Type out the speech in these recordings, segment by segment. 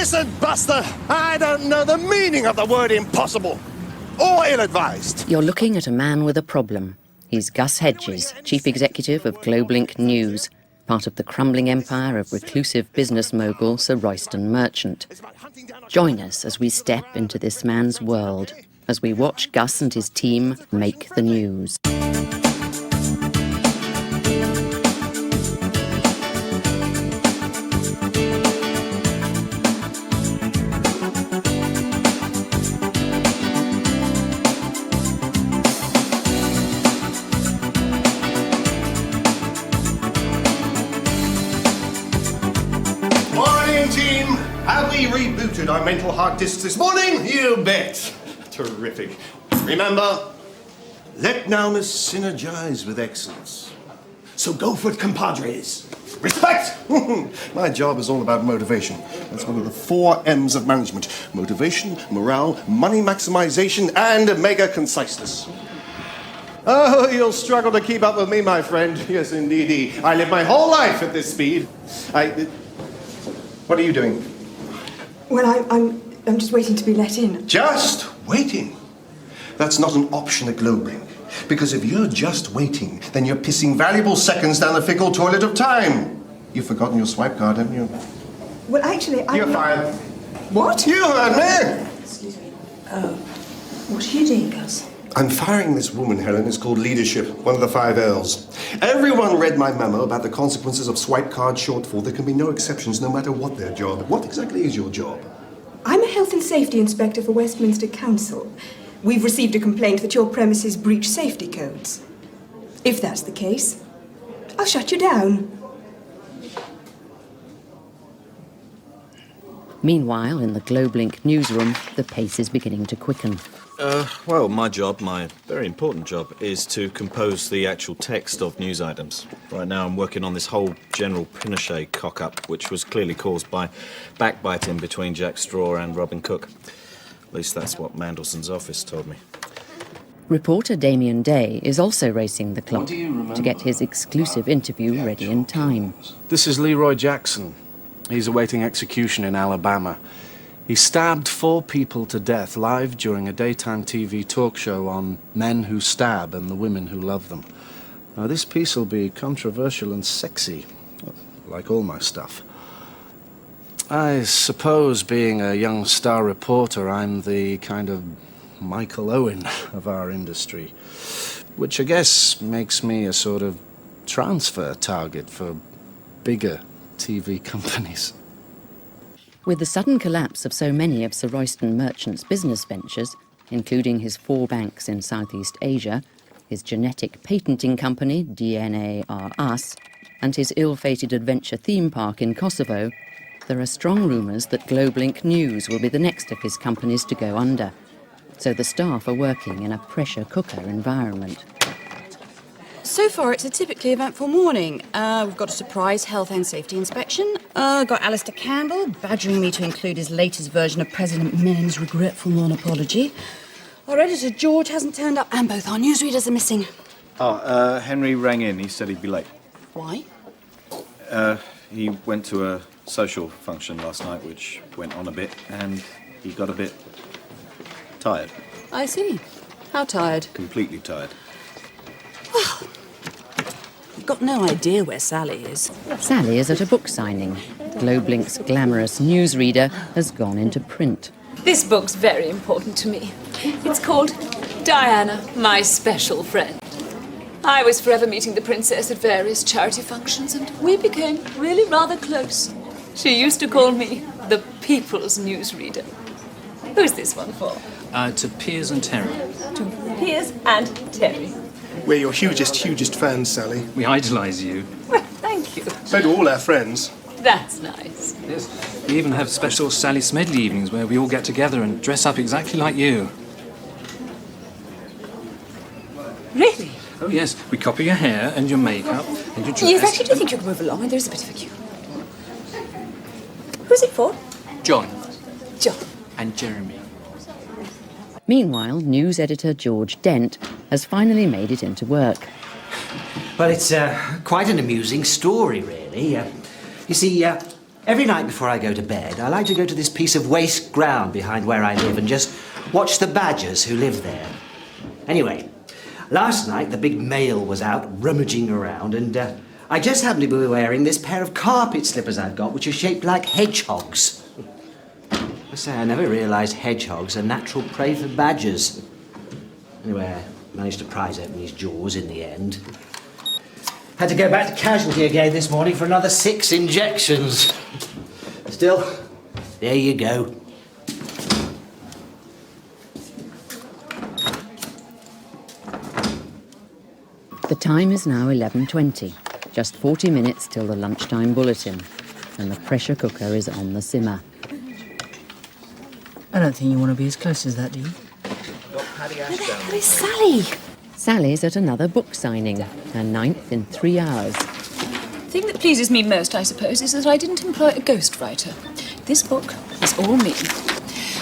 Listen, Buster, I don't know the meaning of the word impossible or ill-advised. You're looking at a man with a problem. He's Gus Hedges, chief executive of Globelink News, part of the crumbling empire of reclusive business mogul Sir Royston Merchant. Join us as we step into this man's world, as we watch Gus and his team make the news. Have we rebooted our mental hard disks this morning? You bet. Terrific. Remember, let nowness synergize with excellence. So go for it, compadres. Respect! My job is all about motivation. That's one of the 4 M's of management. Motivation, morale, money maximization, and mega conciseness. Oh, you'll struggle to keep up with me, my friend. Yes, indeedy. I live my whole life at this speed. What are you doing? Well, I'm just waiting to be let in. Just waiting? That's not an option at Globelink. Because if you're just waiting, then you're pissing valuable seconds down the fickle toilet of time. You've forgotten your swipe card, haven't you? Well, actually, You're fired. What? You heard me! Excuse me. Oh. What are you doing, Gus? I'm firing this woman, Helen. It's called leadership, one of the 5 L's. Everyone read my memo about the consequences of swipe card shortfall. There can be no exceptions, no matter what their job. What exactly is your job? I'm a health and safety inspector for Westminster Council. We've received a complaint that your premises breach safety codes. If that's the case, I'll shut you down. Meanwhile, in the Globelink newsroom, the pace is beginning to quicken. Well, my very important job, is to compose the actual text of news items. Right now I'm working on this whole General Pinochet cock-up, which was clearly caused by backbiting between Jack Straw and Robin Cook. At least that's what Mandelson's office told me. Reporter Damien Day is also racing the clock to get his exclusive interview ready in time. This is Leroy Jackson. He's awaiting execution in Alabama. He stabbed 4 people to death live during a daytime TV talk show on men who stab and the women who love them. Now, this piece will be controversial and sexy, like all my stuff. I suppose, being a young star reporter, I'm the kind of Michael Owen of our industry, which I guess makes me a sort of transfer target for bigger TV companies. With the sudden collapse of so many of Sir Royston Merchant's business ventures, including his 4 banks in Southeast Asia, his genetic patenting company, DNA R Us, and his ill-fated adventure theme park in Kosovo, there are strong rumours that Globelink News will be the next of his companies to go under. So the staff are working in a pressure cooker environment. So far, it's a typically eventful morning. We've got a surprise health and safety inspection. Got Alistair Campbell badgering me to include his latest version of President Menem's regretful non-apology. Our editor, George, hasn't turned up, and both our newsreaders are missing. Henry rang in. He said he'd be late. Why? He went to a social function last night, which went on a bit, and he got a bit tired. I see. How tired? Completely tired. Well, I've got no idea where Sally is. Sally is at a book signing. Globelink's glamorous newsreader has gone into print. This book's very important to me. It's called Diana, My Special Friend. I was forever meeting the princess at various charity functions, and we became really rather close. She used to call me the People's Newsreader. Who's this one for? To Piers and Terry. To Piers and Terry. We're your hugest fans, Sally. We idolise you. Well, thank you. So do all our friends. That's nice. Yes. We even have special Sally Smedley evenings where we all get together and dress up exactly like you. Really? Oh, yes. We copy your hair and your makeup and your dress. Yes, actually, do think you can move along, and there's a bit of a queue. Who's it for? John. John. And Jeremy. Meanwhile, news editor George Dent has finally made it into work. Well, it's quite an amusing story, really. You see, Every night before I go to bed, I like to go to this piece of waste ground behind where I live and just watch the badgers who live there. Anyway, last night the big male was out rummaging around and I just happened to be wearing this pair of carpet slippers I've got, which are shaped like hedgehogs. I say, I never realised hedgehogs are natural prey for badgers. Anyway, I managed to prise open his jaws in the end. Had to go back to casualty again this morning for another 6 injections. Still, there you go. The time is now 11:20, just 40 minutes till the lunchtime bulletin, and the pressure cooker is on the simmer. I don't think you want to be as close as that, do you? Where the hell is Sally? Sally's at another book signing, her 9th in 3 hours. The thing that pleases me most, I suppose, is that I didn't employ a ghostwriter. This book is all me.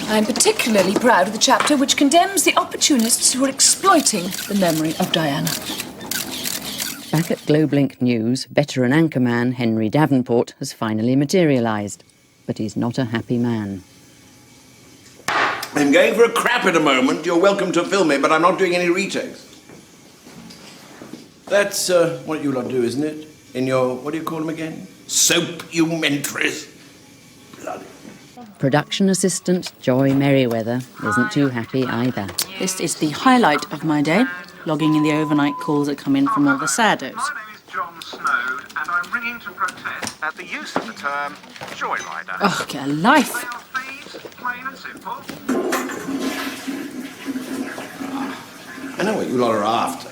I'm particularly proud of the chapter which condemns the opportunists who are exploiting the memory of Diana. Back at Globlink News, veteran anchorman Henry Davenport has finally materialised, but he's not a happy man. I'm going for a crap in a moment. You're welcome to film me, but I'm not doing any retakes. That's what you lot do, isn't it? In your, what do you call them again? Soapumentaries. Bloody. Production assistant Joy Merriweather isn't too happy either. This is the highlight of my day, logging in the overnight calls that come in from all the saddos. My name is John Snow, and I'm ringing to protest at the use of the term joyrider. Oh, get a life. They are thieves, plain and simple. I know what you lot are after.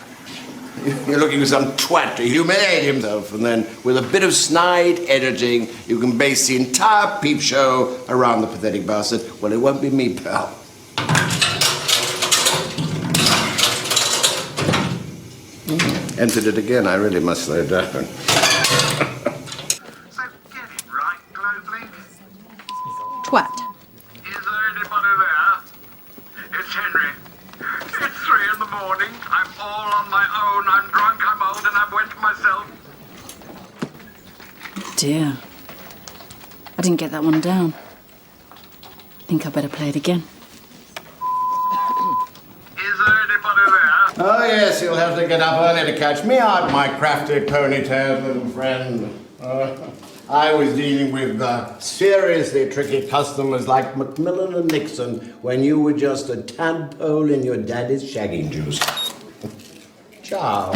You're looking for some twat to humiliate himself, and then with a bit of snide editing, you can base the entire peep show around the pathetic bastard. Well, it won't be me, pal. Entered it again. I really must slow down. So get it right, Globlink. Twat. Is there anybody there? It's Henry. It's 3 in the morning. I'm all on my own. I'm drunk, I'm old, and I'm wet myself. Dear. I didn't get that one down. I think I better play it again. Is there anybody there? Oh, yes, you'll have to get up early to catch me out, my crafty ponytailed little friend. I was dealing with seriously tricky customers like Macmillan and Nixon when you were just a tadpole in your daddy's shagging juice. Ciao.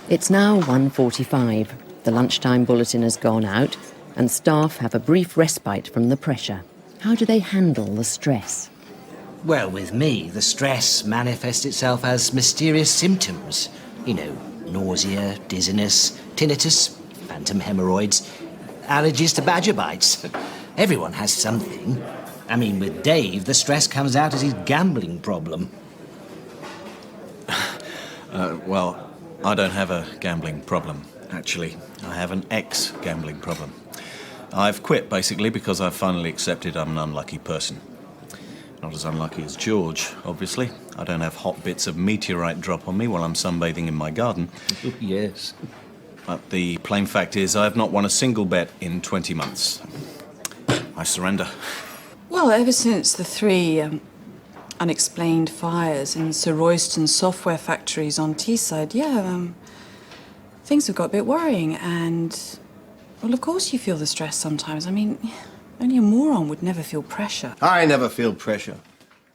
It's now 1:45. The lunchtime bulletin has gone out, and staff have a brief respite from the pressure. How do they handle the stress? Well, with me, the stress manifests itself as mysterious symptoms. You know, nausea, dizziness, tinnitus, phantom hemorrhoids, allergies to badger bites. Everyone has something. I mean, with Dave, the stress comes out as his gambling problem. Well, I don't have a gambling problem, actually. I have an ex-gambling problem. I've quit, basically, because I've finally accepted I'm an unlucky person. Not as unlucky as George, obviously. I don't have hot bits of meteorite drop on me while I'm sunbathing in my garden. Yes. But the plain fact is I have not won a single bet in 20 months. I surrender. Well, ever since the 3 unexplained fires in Sir Royston's software factories on Teesside, things have got a bit worrying. And, well, of course you feel the stress sometimes. I mean, only a moron would never feel pressure. I never feel pressure.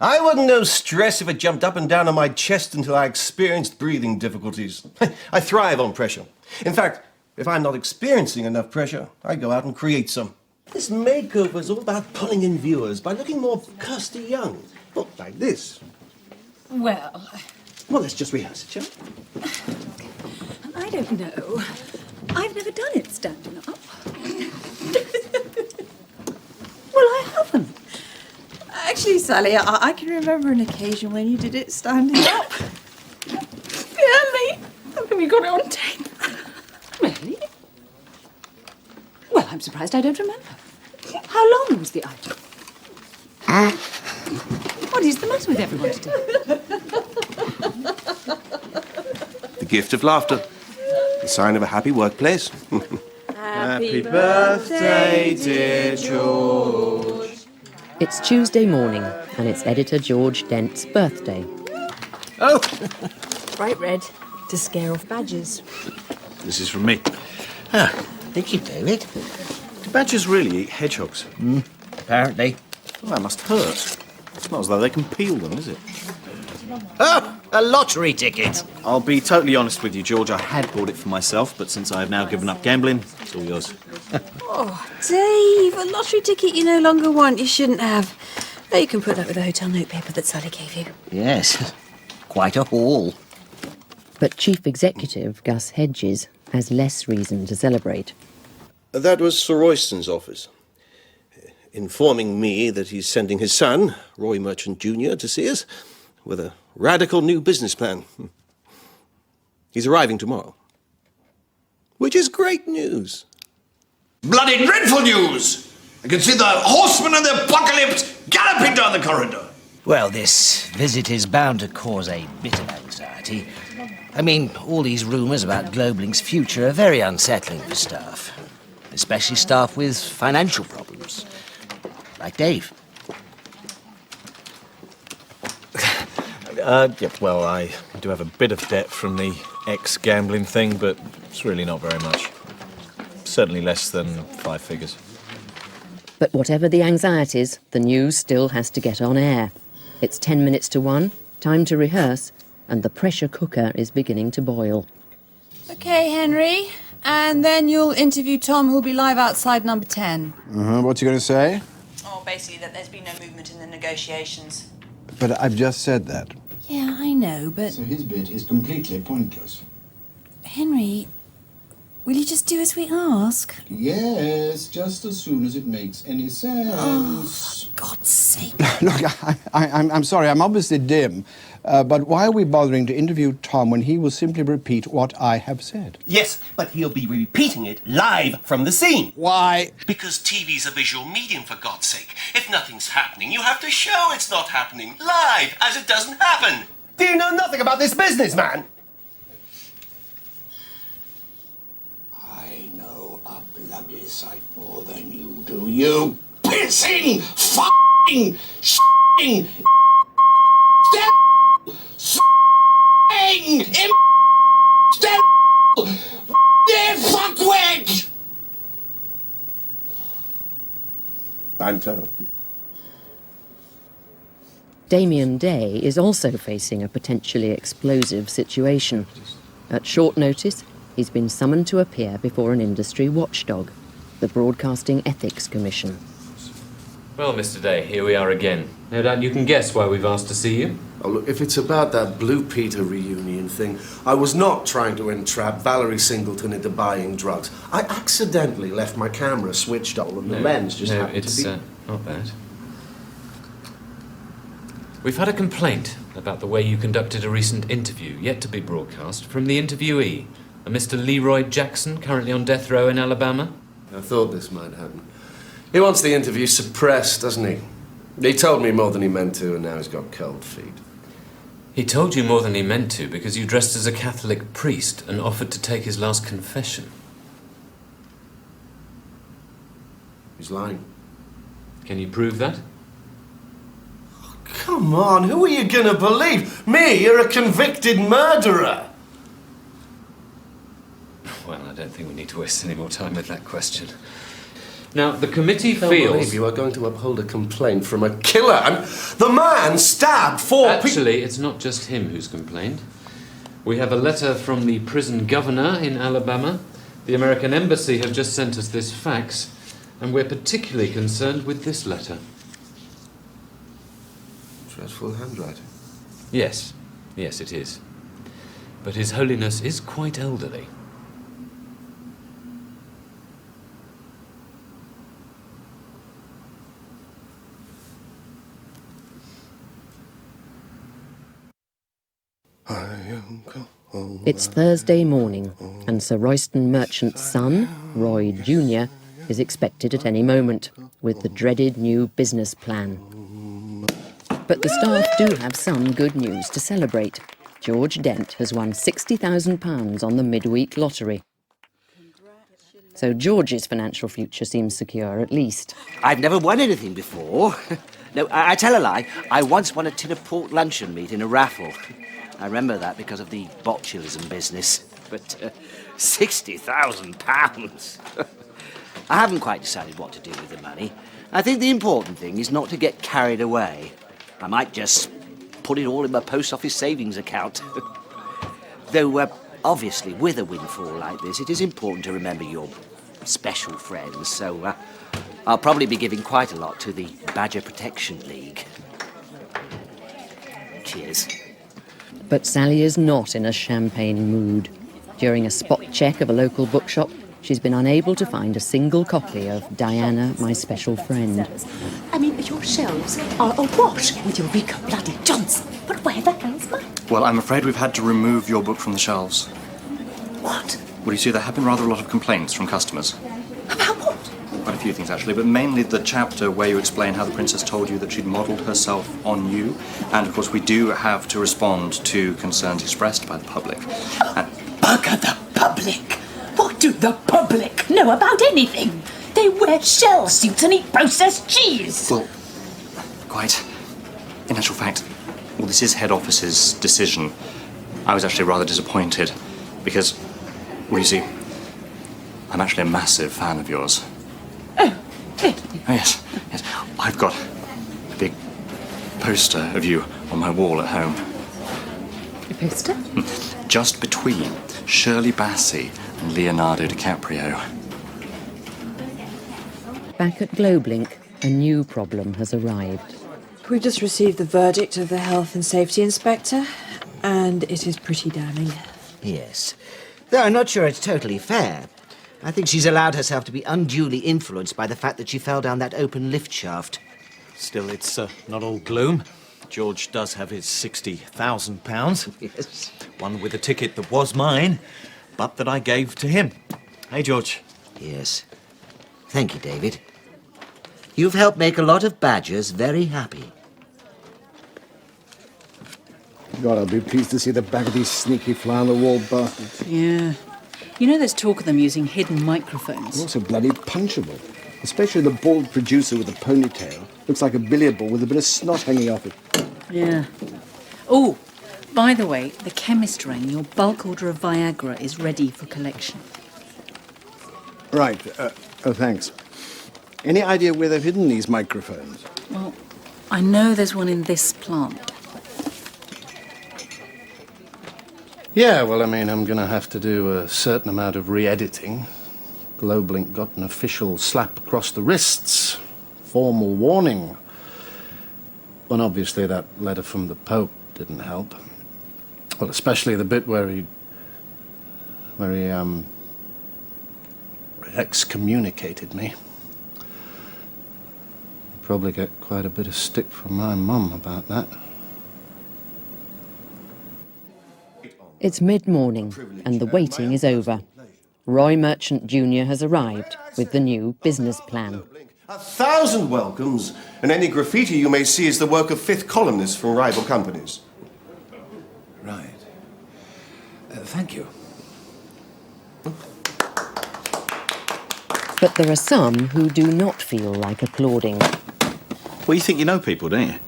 I wouldn't know stress if it jumped up and down on my chest until I experienced breathing difficulties. I thrive on pressure. In fact, if I'm not experiencing enough pressure, I go out and create some. This makeover is all about pulling in viewers by looking more Kirsty Young. Look like this. Well, let's just rehearse it, shall we? I don't know. I've never done it standing up. Well, I haven't. Actually, Sally, I can remember an occasion when you did it standing up. Really? Have you got it on tape? Really? Well, I'm surprised I don't remember. How long was the item? What is the matter with everyone today? The gift of laughter. The sign of a happy workplace. Happy birthday, dear George. It's Tuesday morning, and it's editor George Dent's birthday. Oh! Bright red to scare off badgers. This is from me. Ah, thank you, David. Do badgers really eat hedgehogs? Apparently. Well, that must hurt. It's not as though they can peel them, is it? Oh, a lottery ticket. I'll be totally honest with you, George. I had bought it for myself, but since I have now given up gambling, it's all yours. Oh, Dave, a lottery ticket you no longer want, you shouldn't have. Oh, you can put that with the hotel notepaper that Sally gave you. Yes, quite a haul. But Chief Executive Gus Hedges has less reason to celebrate. That was Sir Royston's office, informing me that he's sending his son, Roy Merchant Jr., to see us with a radical new business plan. He's arriving tomorrow, which is great news. Bloody dreadful news! I can see the horsemen of the apocalypse galloping down the corridor. Well, this visit is bound to cause a bit of anxiety. I mean, all these rumours about Globelink's future are very unsettling for staff. Especially staff with financial problems. Like Dave. Yeah, well, I do have a bit of debt from the ex-gambling thing, but it's really not very much. Certainly less than 5 figures. But whatever the anxieties, the news still has to get on air. It's 10 minutes to 1, time to rehearse, and the pressure cooker is beginning to boil. OK, Henry. And then you'll interview Tom, who'll be live outside number 10. What's he going to say? Oh, basically that there's been no movement in the negotiations. But I've just said that. Yeah, I know, but... So his bit is completely pointless. Henry, will you just do as we ask? Yes, just as soon as it makes any sense. Oh, for God's sake. Look, I'm sorry, I'm obviously dim. But why are we bothering to interview Tom when he will simply repeat what I have said? Yes, but he'll be repeating it live from the scene. Why? Because TV's a visual medium, for God's sake. If nothing's happening, you have to show it's not happening live, as it doesn't happen. Do you know nothing about this business, man? I know a bloody sight more than you do, you pissing, f***ing, s***ing, s***ing, fuckwit! Banter. Damien Day is also facing a potentially explosive situation. At short notice, he's been summoned to appear before an industry watchdog, the Broadcasting Ethics Commission. Well, Mr. Day, here we are again. No doubt you can guess why we've asked to see you. Oh, look, if it's about that Blue Peter reunion thing, I was not trying to entrap Valerie Singleton into buying drugs. I accidentally left my camera switched on and the lens just happened to be... not that. We've had a complaint about the way you conducted a recent interview, yet to be broadcast, from the interviewee, a Mr. Leroy Jackson, currently on death row in Alabama. I thought this might happen. He wants the interview suppressed, doesn't he? He told me more than he meant to, and now he's got cold feet. He told you more than he meant to because you dressed as a Catholic priest and offered to take his last confession. He's lying. Can you prove that? Come on, who are you gonna believe? Me? You're a convicted murderer! Well, I don't think we need to waste any more time with that question. Now, the committee I can't feels... believe you are going to uphold a complaint from a killer. And the man stabbed 4 people. Actually, it's not just him who's complained. We have a letter from the prison governor in Alabama. The American embassy have just sent us this fax, and we're particularly concerned with this letter. Dreadful handwriting. Yes, it is. But His Holiness is quite elderly. It's Thursday morning, and Sir Royston Merchant's son, Roy Jr., is expected at any moment, with the dreaded new business plan. But the staff do have some good news to celebrate. George Dent has won £60,000 on the midweek lottery. So George's financial future seems secure, at least. I've never won anything before. No, I tell a lie. I once won a tin of pork luncheon meat in a raffle. I remember that because of the botulism business. But £60,000. I haven't quite decided what to do with the money. I think the important thing is not to get carried away. I might just put it all in my post office savings account. Though, obviously, with a windfall like this, it is important to remember your special friends. So, I'll probably be giving quite a lot to the Badger Protection League. Cheers. But Sally is not in a champagne mood. During a spot check of a local bookshop, she's been unable to find a single copy of Diana, My Special Friend. I mean, your shelves are awash with Eureka Bloody Johnson. But where the hell's mine? Well, I'm afraid we've had to remove your book from the shelves. What? Well, you see, there have been rather a lot of complaints from customers. About what? Quite a few things, actually, but mainly the chapter where you explain how the princess told you that she'd modelled herself on you. And, of course, we do have to respond to concerns expressed by the public. Bugger the public! What do the public know about anything? They wear shell suits and eat processed cheese! Well, quite. In actual fact, well, this is head office's decision. I was actually rather disappointed because, well, you see, I'm actually a massive fan of yours. Oh, really? Oh, yes. I've got a big poster of you on my wall at home. A poster? Just between Shirley Bassey and Leonardo DiCaprio. Back at Globlink, a new problem has arrived. We've just received the verdict of the Health and Safety Inspector, and it is pretty damning. Yes. Though I'm not sure it's totally fair. I think she's allowed herself to be unduly influenced by the fact that she fell down that open lift shaft. Still, it's not all gloom. George does have his £60,000. Yes. One with a ticket that was mine, but that I gave to him. Hey, George. Yes. Thank you, David. You've helped make a lot of badgers very happy. God, I'll be pleased to see the back of these sneaky fly-on-the-wall bastards. Yeah. You know there's talk of them using hidden microphones. Also bloody punchable. Especially the bald producer with a ponytail. Looks like a billiard ball with a bit of snot hanging off it. Yeah. Oh, by the way, the chemist rang. Your bulk order of Viagra is ready for collection. Right. Thanks. Any idea where they've hidden these microphones? Well, I know there's one in this plant. Yeah, well, I mean, I'm going to have to do a certain amount of re-editing. Globlink got an official slap across the wrists. Formal warning. But obviously that letter from the Pope didn't help. Well, especially the bit where he excommunicated me. Probably get quite a bit of stick from my mum about that. It's mid-morning, and the waiting is over. Roy Merchant Jr. has arrived with the new business plan. 1,000 welcomes, and any graffiti you may see is the work of fifth columnists from rival companies. Right. Thank you. But there are some who do not feel like applauding. Well, you think you know people, don't you?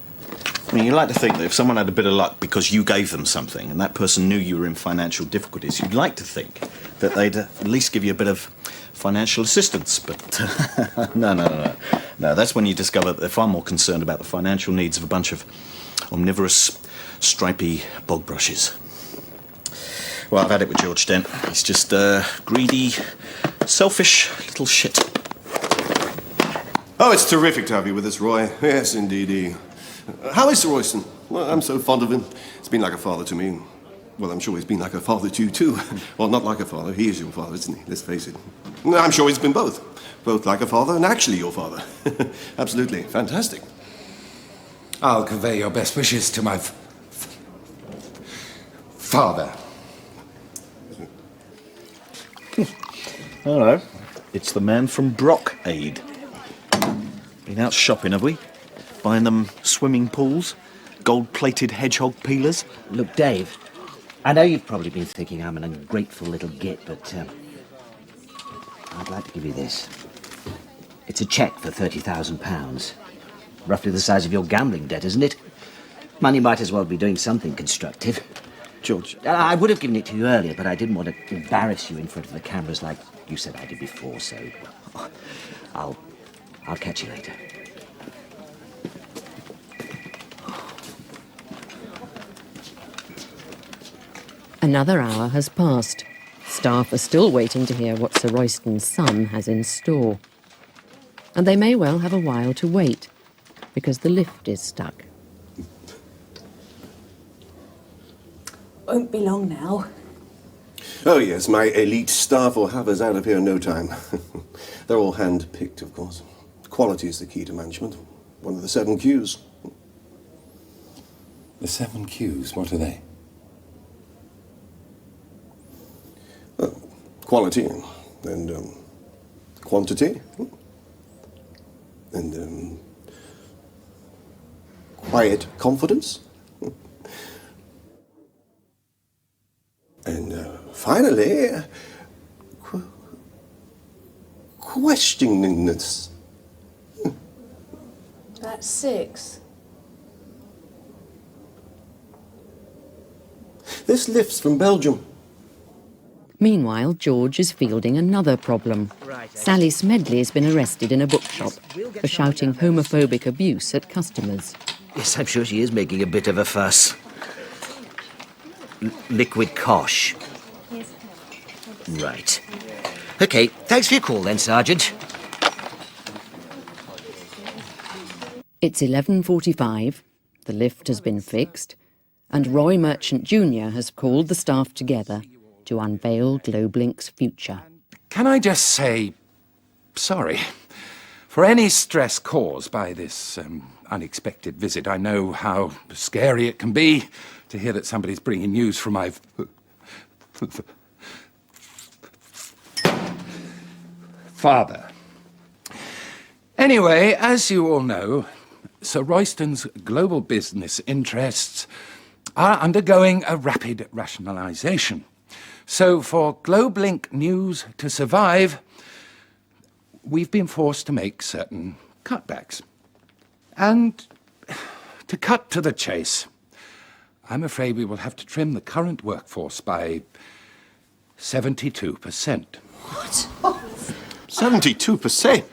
I mean, you like to think that if someone had a bit of luck because you gave them something and that person knew you were in financial difficulties, you'd like to think that they'd at least give you a bit of financial assistance. But no. That's when you discover that they're far more concerned about the financial needs of a bunch of omnivorous, stripy bog brushes. Well, I've had it with George Dent. He's just greedy, selfish little shit. Oh, it's terrific to have you with us, Roy. Yes, indeedy. How is Sir Royston? Well, I'm so fond of him. He's been like a father to me. Well, I'm sure he's been like a father to you, too. Well, not like a father. He is your father, isn't he? Let's face it. I'm sure he's been both. Both like a father and actually your father. Absolutely. Fantastic. I'll convey your best wishes to my father. Hello. It's the man from Brock Aid. Been out shopping, have we? Buying them swimming pools? Gold-plated hedgehog peelers? Look, Dave, I know you've probably been thinking I'm an ungrateful little git, but I'd like to give you this. It's a cheque for £30,000. Roughly the size of your gambling debt, isn't it? Money might as well be doing something constructive. George. I would have given it to you earlier, but I didn't want to embarrass you in front of the cameras like you said I did before, so I'll catch you later. Another hour has passed. Staff are still waiting to hear what Sir Royston's son has in store. And they may well have a while to wait, because the lift is stuck. Won't be long now. Oh, yes, my elite staff will have us out of here in no time. They're all hand-picked, of course. Quality is the key to management. One of the 7 Qs. The 7 Qs, what are they? Quality and quantity and quiet confidence and finally questioningness. That's 6. This lift's from Belgium. Meanwhile, George is fielding another problem. Sally Smedley has been arrested in a bookshop for shouting homophobic abuse at customers. Yes, I'm sure she is making a bit of a fuss. Liquid Kosh. Right. OK, thanks for your call then, Sergeant. It's 11:45, the lift has been fixed, and Roy Merchant Jr. has called the staff together to unveil Globelink's future. Can I just say sorry for any stress caused by this unexpected visit? I know how scary it can be to hear that somebody's bringing news from my father. Anyway, as you all know, Sir Royston's global business interests are undergoing a rapid rationalisation. So for Globelink News to survive, we've been forced to make certain cutbacks. And to cut to the chase, I'm afraid we will have to trim the current workforce by 72%. What? 72%?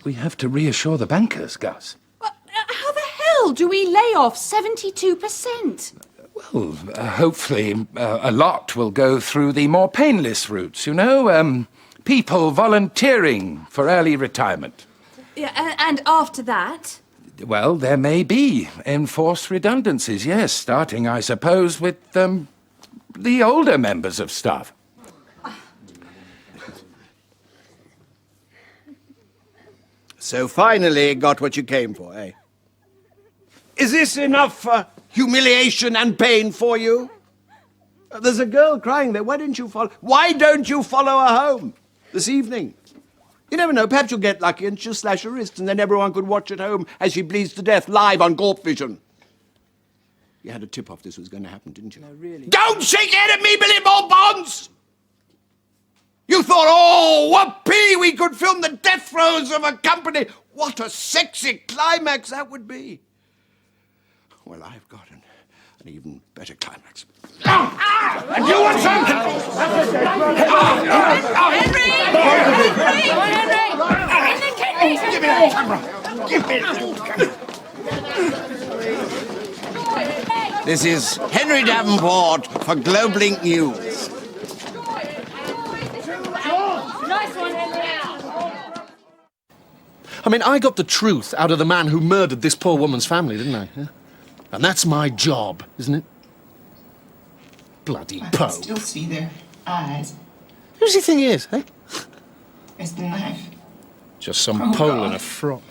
We have to reassure the bankers, Gus. How the hell do we lay off 72%? Well, hopefully a lot will go through the more painless routes, you know? People volunteering for early retirement. Yeah, and after that? Well, there may be enforced redundancies, yes, starting, I suppose, with the older members of staff. So finally got what you came for, eh? Is this enough humiliation and pain for you? There's a girl crying there. Why don't you follow her home this evening? You never know, perhaps you'll get lucky and she'll slash her wrist and then everyone could watch at home as she bleeds to death live on Gorp Vision. You had a tip-off this was going to happen, didn't you? No, really. Don't shake your head at me, Billy Bob Bonds! You thought, oh, whoopee, we could film the death throes of a company. What a sexy climax that would be. Well, I've got an even better climax. And you want some? Henry! Give me that camera! Give me that camera! This is Henry Davenport for Globelink News. Nice one, Henry! I mean, I got the truth out of the man who murdered this poor woman's family, didn't I? Yeah? And that's my job, isn't it? Bloody I Poe. can still see their eyes. Who's he think he is, eh? It's the knife. Just some Oh, Pole God. in a frock.